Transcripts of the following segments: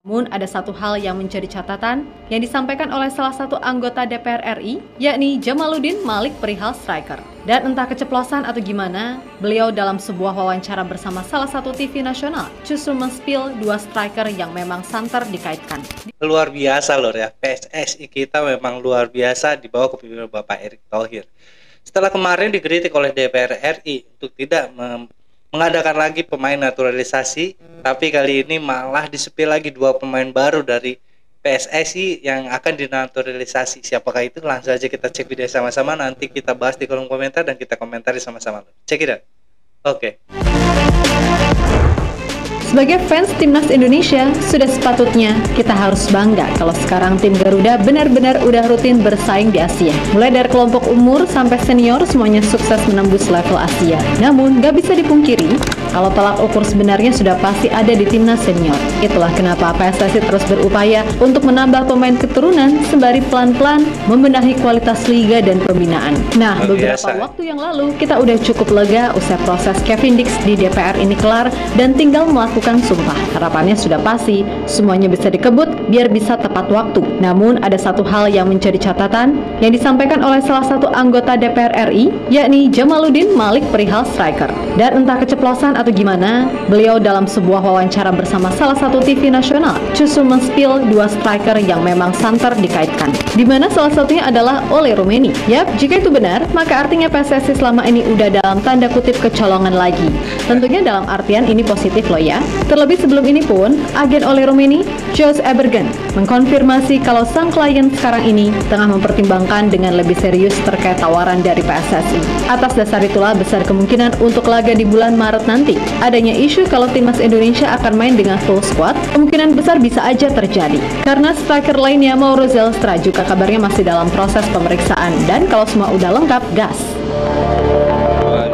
Namun ada satu hal yang menjadi catatan yang disampaikan oleh salah satu anggota DPR RI, yakni Jamaluddin Malik perihal striker. Dan entah keceplosan atau gimana, beliau dalam sebuah wawancara bersama salah satu TV nasional justru men-spill dua striker yang memang santer dikaitkan. Luar biasa loh ya, PSSI kita memang luar biasa di bawah kepemimpinan Bapak Erick Thohir. Setelah kemarin dikritik oleh DPR RI untuk tidak mengadakan lagi pemain naturalisasi, tapi kali ini malah disepil lagi dua pemain baru dari PSSI yang akan dinaturalisasi. Siapakah itu? Langsung aja kita cek video sama-sama, nanti kita bahas di kolom komentar dan kita komentari sama-sama. Cek it out. Oke. Sebagai fans timnas Indonesia, sudah sepatutnya kita harus bangga kalau sekarang tim Garuda benar-benar udah rutin bersaing di Asia. Mulai dari kelompok umur sampai senior, semuanya sukses menembus level Asia. Namun, gak bisa dipungkiri kalau tolak ukur sebenarnya sudah pasti ada di timnas senior. Itulah kenapa PSSI terus berupaya untuk menambah pemain keturunan sembari pelan-pelan membenahi kualitas liga dan pembinaan. Nah, beberapa waktu yang lalu kita udah cukup lega usai proses Kevin Dix di DPR ini kelar dan tinggal melakukan sumpah. Harapannya sudah pasti, semuanya bisa dikebut biar bisa tepat waktu. Namun ada satu hal yang menjadi catatan yang disampaikan oleh salah satu anggota DPR RI, yakni Jamaluddin Malik perihal striker. Dan entah keceplosan atau gimana, beliau dalam sebuah wawancara bersama salah satu TV nasional justru men-spill dua striker yang memang santer dikaitkan. Di mana salah satunya adalah Ole Rummenigge. Yap, jika itu benar, maka artinya PSSI selama ini udah dalam tanda kutip kecolongan lagi. Tentunya dalam artian ini positif loh ya. Terlebih sebelum ini pun, agen Ole Rummenigge, Jos Ebergen, mengkonfirmasi kalau sang klien sekarang ini tengah mempertimbangkan dengan lebih serius terkait tawaran dari PSSI. Atas dasar itulah besar kemungkinan untuk laga di bulan Maret nanti. Adanya isu kalau timnas Indonesia akan main dengan full squad, kemungkinan besar bisa aja terjadi. Karena striker lainnya Mauro Zelstra juga kabarnya masih dalam proses pemeriksaan, dan kalau semua udah lengkap, gas.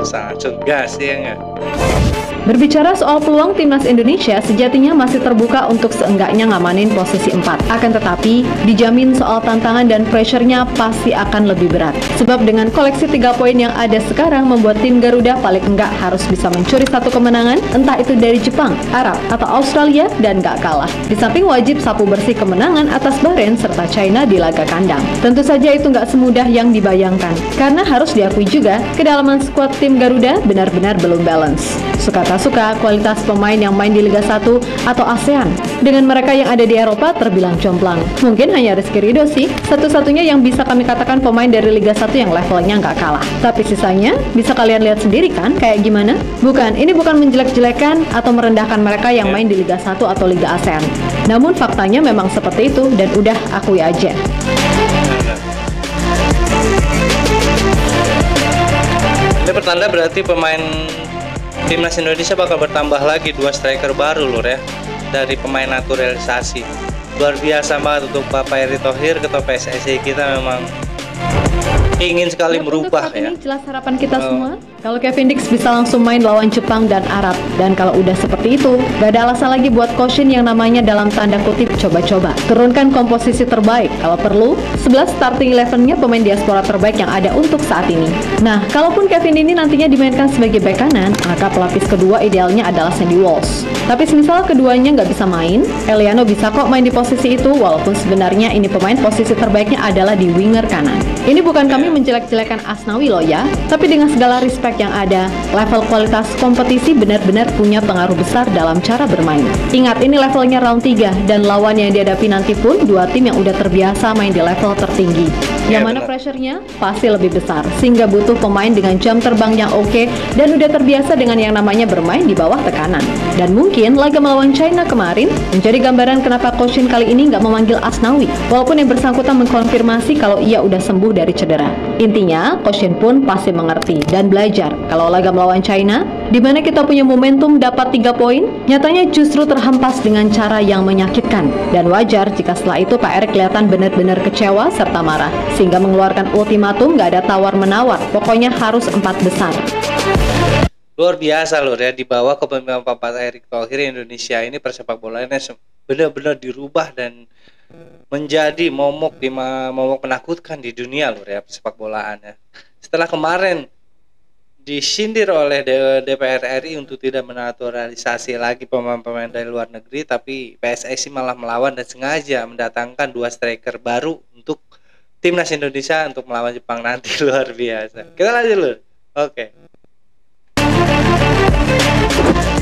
Sangat gas ya nggak? Berbicara soal peluang timnas Indonesia, sejatinya masih terbuka untuk seenggaknya ngamanin posisi 4. Akan tetapi, dijamin soal tantangan dan pressure-nya pasti akan lebih berat. Sebab dengan koleksi 3 poin yang ada sekarang membuat tim Garuda paling enggak harus bisa mencuri satu kemenangan, entah itu dari Jepang, Arab, atau Australia, dan gak kalah. Di samping wajib sapu bersih kemenangan atas Bahrain serta China di laga kandang. Tentu saja itu nggak semudah yang dibayangkan. Karena harus diakui juga, kedalaman skuad tim Garuda benar-benar belum balance. Suka kualitas pemain yang main di Liga 1 atau ASEAN dengan mereka yang ada di Eropa terbilang jomplang. Mungkin hanya Rizky Ridho sih satu-satunya yang bisa kami katakan pemain dari Liga 1 yang levelnya nggak kalah. Tapi sisanya bisa kalian lihat sendiri kan kayak gimana? Bukan, ini bukan menjelek-jelekan atau merendahkan mereka yang main di Liga 1 atau Liga ASEAN. Namun faktanya memang seperti itu dan udah akui aja. Ini pertanda berarti pemain timnas Indonesia bakal bertambah lagi 2 striker baru lur ya, dari pemain naturalisasi. Luar biasa banget untuk Bapak Erick Thohir, ketua PSSI kita memang ingin sekali merubah ya. Ini jelas harapan kita semua. Kalau Kevin Dix bisa langsung main lawan Jepang dan Arab, dan kalau udah seperti itu, gak ada alasan lagi buat Koshin yang namanya dalam tanda kutip coba-coba. Turunkan komposisi terbaik, kalau perlu 11 starting 11-nya pemain diaspora terbaik yang ada untuk saat ini. Nah, kalaupun Kevin ini nantinya dimainkan sebagai bek kanan, maka pelapis kedua idealnya adalah Sandy Walsh. Tapi semisal keduanya nggak bisa main, Eliano bisa kok main di posisi itu, walaupun sebenarnya ini pemain posisi terbaiknya adalah di winger kanan. Ini bukan kami menjelek-jelekan Asnawi loh ya, tapi dengan segala respect yang ada, level kualitas kompetisi benar-benar punya pengaruh besar dalam cara bermain. Ingat, ini levelnya round 3 dan lawan yang dihadapi nanti pun 2 tim yang udah terbiasa main di level tertinggi. Yang mana pressure-nya pasti lebih besar, sehingga butuh pemain dengan jam terbang yang oke dan udah terbiasa dengan yang namanya bermain di bawah tekanan. Dan mungkin laga melawan China kemarin menjadi gambaran kenapa Koshin kali ini nggak memanggil Asnawi, walaupun yang bersangkutan mengkonfirmasi kalau ia udah sembuh dari cedera. Intinya, Koshin pun pasti mengerti dan belajar kalau laga melawan China, di mana kita punya momentum dapat 3 poin, nyatanya justru terhempas dengan cara yang menyakitkan. Dan wajar jika setelah itu Pak Erick kelihatan benar-benar kecewa serta marah, sehingga mengeluarkan ultimatum gak ada tawar-menawar, pokoknya harus 4 besar. Luar biasa loh ya, di bawah kepemimpinan Bapak Erick Thohir Indonesia ini persepak bolanya benar-benar dirubah dan menjadi momok menakutkan di dunia loh ya sepak bolaan ya. Setelah kemarin disindir oleh DPR RI untuk tidak menaturalisasi lagi pemain-pemain dari luar negeri, tapi PSSI malah melawan dan sengaja mendatangkan 2 striker baru untuk timnas Indonesia untuk melawan Jepang nanti. Luar biasa. Kita lanjut dulu. Oke.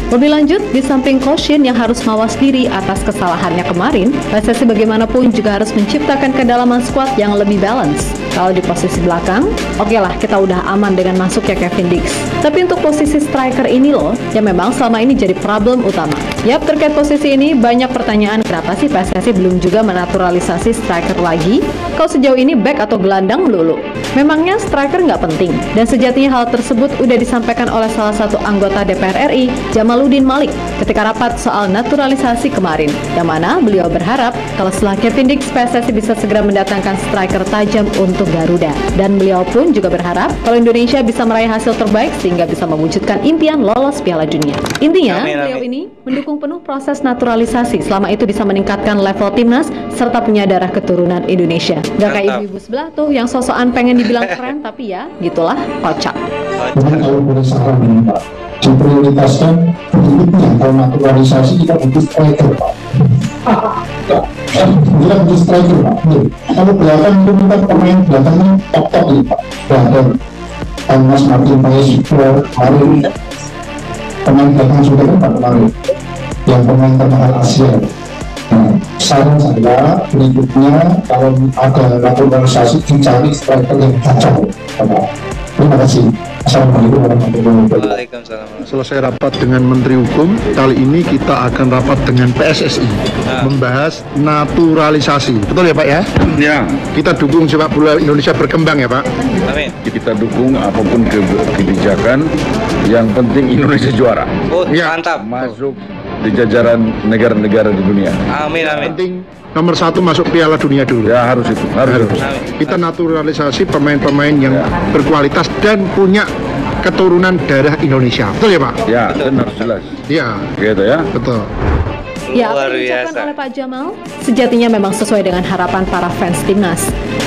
Lebih lanjut, di samping Koshin yang harus mawas diri atas kesalahannya kemarin, PSSI bagaimanapun juga harus menciptakan kedalaman skuad yang lebih balance. Kalau di posisi belakang, oke lah kita udah aman dengan masuknya Kevin Dix. Tapi untuk posisi striker ini loh, yang memang selama ini jadi problem utama. Yap, terkait posisi ini banyak pertanyaan kenapa sih PSSI belum juga menaturalisasi striker lagi? Kalau sejauh ini back atau gelandang melulu. Memangnya striker nggak penting? Dan sejatinya hal tersebut udah disampaikan oleh salah satu anggota DPR RI, Jamaluddin Malik, ketika rapat soal naturalisasi kemarin, yang mana beliau berharap kalau setelah Kevin Dix, PSSI bisa segera mendatangkan striker tajam untuk Garuda. Dan beliau pun juga berharap kalau Indonesia bisa meraih hasil terbaik sehingga bisa mewujudkan impian lolos Piala Dunia. Intinya, beliau ini mendukung penuh proses naturalisasi selama itu bisa meningkatkan level timnas serta punya darah keturunan Indonesia. Gak kayak ibu-ibu sebelah tuh yang sosokan pengen dibilang keren tapi ya gitulah, kocak. Kalau boleh saran ini Pak, diprioritaskan berikutnya kalau naturalisasi kita butuh striker Pak. Kita butuh striker Pak. Kalau belakang itu kita pemain belakangnya top ini Pak. Belakang Mas Martin Paes kemarin pemain belakang sudah kan kemarin yang pemain termahal Asia. Nah, saran saya berikutnya kalau ada naturalisasi dicari striker yang cocok. Terima kasih. Assalamualaikum warahmatullahi wabarakatuh. Waalaikumsalam. Selesai rapat dengan Menteri Hukum, kali ini kita akan rapat dengan PSSI membahas naturalisasi. Betul ya Pak ya? Ya, Kita dukung sepak bola Indonesia berkembang ya Pak. Amin. kita dukung apapun kebijakan, yang penting Indonesia juara, Oh, Ya. mantap. masuk di jajaran negara-negara di dunia. Amin, amin. Penting nomor 1 masuk Piala Dunia dulu. Ya harus itu, harus. Amin. Kita naturalisasi pemain-pemain yang berkualitas dan punya keturunan darah Indonesia. Betul ya Pak? Ya, benar jelas. Iya, Gitu ya. betul. Ya, apa Luar yang diucapkan biasa. oleh Pak Jamal sejatinya memang sesuai dengan harapan para fans timnas.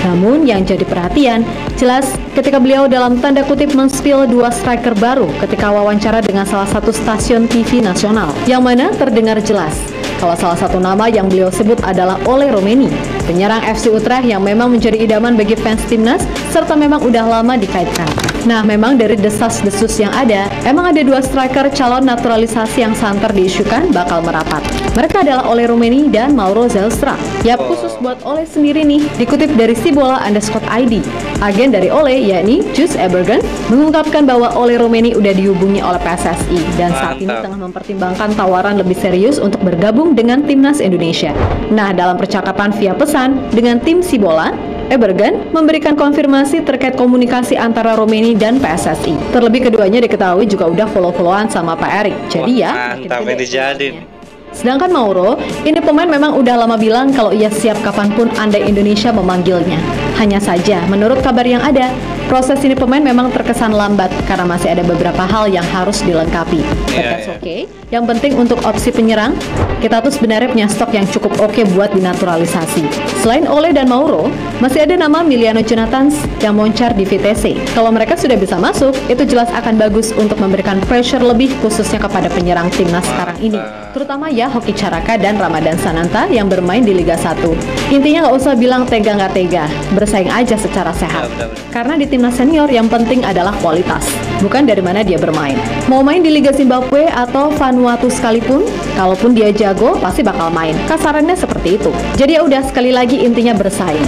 Namun yang jadi perhatian, jelas ketika beliau dalam tanda kutip men-spill 2 striker baru ketika wawancara dengan salah satu stasiun TV nasional, yang mana terdengar jelas kalau salah satu nama yang beliau sebut adalah Ole Romeni, penyerang FC Utrecht yang memang menjadi idaman bagi fans timnas serta memang udah lama dikaitkan. Nah, memang dari desas-desus yang ada, emang ada 2 striker calon naturalisasi yang santer diisukan bakal merapat. Mereka adalah Ole Romeni dan Mauro Zelstra. Yap, khusus buat Ole sendiri nih, dikutip dari Sibola_ID. Agen dari Ole, yakni Jus Ebergen, mengungkapkan bahwa Ole Romeni udah dihubungi oleh PSSI dan saat ini Mantap. tengah mempertimbangkan tawaran lebih serius untuk bergabung dengan timnas Indonesia. Nah, dalam percakapan via pesan dengan tim Sibola, Ebergen memberikan konfirmasi terkait komunikasi antara Romeni dan PSSI. Terlebih keduanya diketahui juga udah follow-followan sama Pak Erik. Jadi ya, makin Mantap gede yang dijadiin. hubungannya. Sedangkan Mauro, ini pemain memang udah lama bilang kalau ia siap kapanpun andai Indonesia memanggilnya. Hanya saja, menurut kabar yang ada, proses ini pemain memang terkesan lambat karena masih ada beberapa hal yang harus dilengkapi. But Iya, that's iya. okay. Yang penting untuk opsi penyerang, kita tuh sebenarnya punya stok yang cukup oke buat dinaturalisasi. Selain Ole dan Mauro, masih ada nama Miliano Jonathans yang moncar di VTC. Kalau mereka sudah bisa masuk, itu jelas akan bagus untuk memberikan pressure lebih khususnya kepada penyerang timnas sekarang ini. Terutama ya Hoki Caraka dan Ramadan Sananta yang bermain di Liga 1. Intinya nggak usah bilang tega nggak tega, bersaing aja secara sehat. Benar-benar. Karena di timnas senior yang penting adalah kualitas, bukan dari mana dia bermain. Mau main di Liga Zimbabwe atau Vanuatu sekalipun, kalaupun dia jago pasti bakal main. Kasarannya seperti itu. Jadi ya udah, sekali lagi intinya bersaing.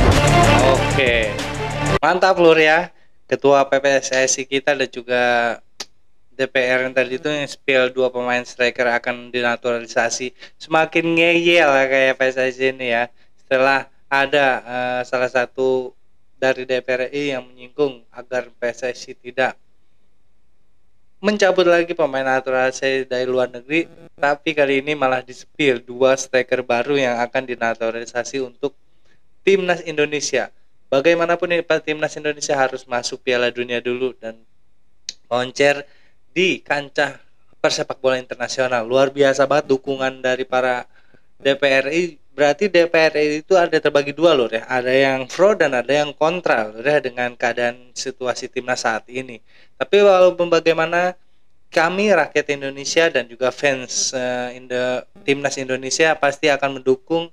Oke. Mantap Lur ya. Ketua PPSSI kita dan juga DPR yang tadi itu yang spill 2 pemain striker akan dinaturalisasi, semakin ngeyel ya kayak PSSI ini ya. Setelah ada salah satu dari DPR RI yang menyinggung agar PSSI tidak mencabut lagi pemain naturalisasi dari luar negeri, tapi kali ini malah di-spill 2 striker baru yang akan dinaturalisasi untuk timnas Indonesia. Bagaimanapun ini timnas Indonesia harus masuk Piala Dunia dulu dan konser di kancah persepak bola internasional. Luar biasa banget dukungan dari para DPR RI berarti DPR itu ada terbagi dua lur ya, ada yang pro dan ada yang kontra lur ya dengan keadaan situasi timnas saat ini. Tapi walaupun bagaimana, kami rakyat Indonesia dan juga fans timnas Indonesia pasti akan mendukung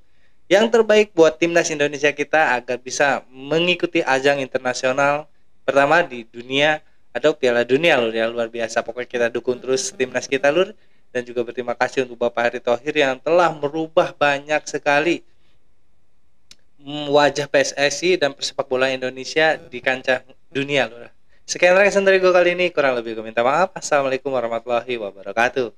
yang terbaik buat timnas Indonesia kita agar bisa mengikuti ajang internasional pertama di dunia atau Piala Dunia lur ya. Luar biasa, pokoknya kita dukung terus timnas kita lur. Dan juga berterima kasih untuk Bapak Erick Thohir yang telah merubah banyak sekali wajah PSSI dan persepak bola Indonesia di kancah dunia lur. Sekian reaction dari gue kali ini, kurang lebih gue minta maaf. Assalamualaikum warahmatullahi wabarakatuh.